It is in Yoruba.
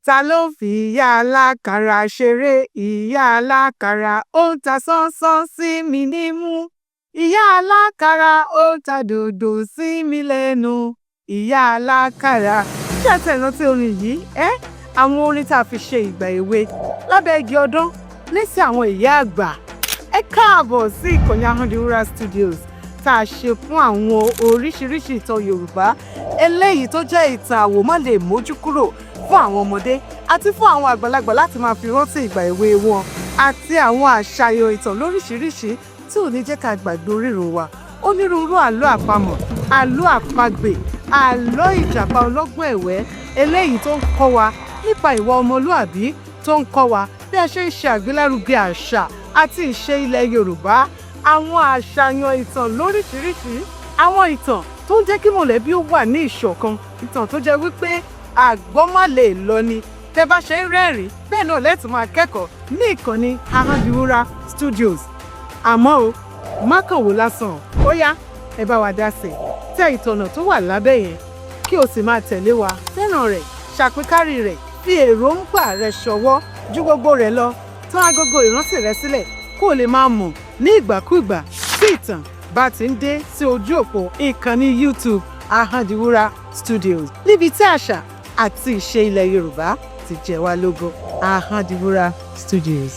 Ta ló fi ìyá alákàrà ṣeré? Ìyá alákàrà ó ń ta sánsán sí mi nímú. Ìyá alákàrà ó ń ta dòdò sí mi lẹ́nu. Ìyá alákàrà. Ṣé ẹ tẹ̀ rántí orin yìí? Àwọn orin tá a fi ṣe ìgbà èwe lábẹ́ igi ọdún lẹ́sí àwọn ìyá àgbà. Ẹ káàbọ̀ sí ìkànnì Ahondiwura Studios tá a ṣe fún àwọn oríṣiríṣi ìtàn Yorùbá eléyìí tó jẹ́ ìtàn àwòmọ́ mójú kúrò fún àwọn ọmọdé àti fún àwọn àgbàlagbà láti máa fi rántí ìgbà èwe wọn àti àwọn àṣàyàn ìtàn lóríṣiríṣi tí ò ní jẹ́ ká gbàgbé orírun wa. Onírúurú àlọ́ àpamọ̀, àlọ́ àpagbè, àlọ́ ìjàpá ọlọ́gbọ́n ẹ̀wẹ́ eléyìí tó ń kọ́ wa nípa ìwà ọmọlúàbí, tó ń kọ́ wa bí a ṣe ń ṣe àgbélárugẹ àṣà àti ìṣe ilẹ̀ Yorùbá. Àwọn àṣàyàn ìtàn lóríṣiríṣi, àwọn ìtàn tó ń jẹ́ kí mọ̀lẹ́bí ó wà ní ìṣọ̀kan, ìtàn tó jẹ́ wípé àgbọ́n má lè lọ ni. Tẹ́ bá ṣe ń rẹ́rìn bẹ́ẹ̀ náà lẹ́tù máa kẹ́kọ̀ọ́ ní ìkànnì Ahondiwura Studios. Àmọ́ o, má kàn wò lásán. Ó yá, ẹ bá wa dá sí i. Tẹ ìtọ̀nà tó wà lábẹ́ yẹn kí o sì máa tẹ̀lé wa. Fẹ́ràn rẹ̀, ṣàpínkárí rẹ̀, fi èròǹgbà rẹ̀ ṣọwọ́ ju gbogbo rẹ̀ lọ. Tán agogo ìrántí rẹ̀ sílẹ̀ kó o lè máa mọ̀ ní ìgbàkúìgbà tí ìtàn bá ti ń dé sí ojú òpó ìkànnì YouTube Ahondiwura Studios níbi tí àṣà àti ìṣe ilẹ̀ Yorùbá ti jẹ wá lógún. Ahondiwura Studios.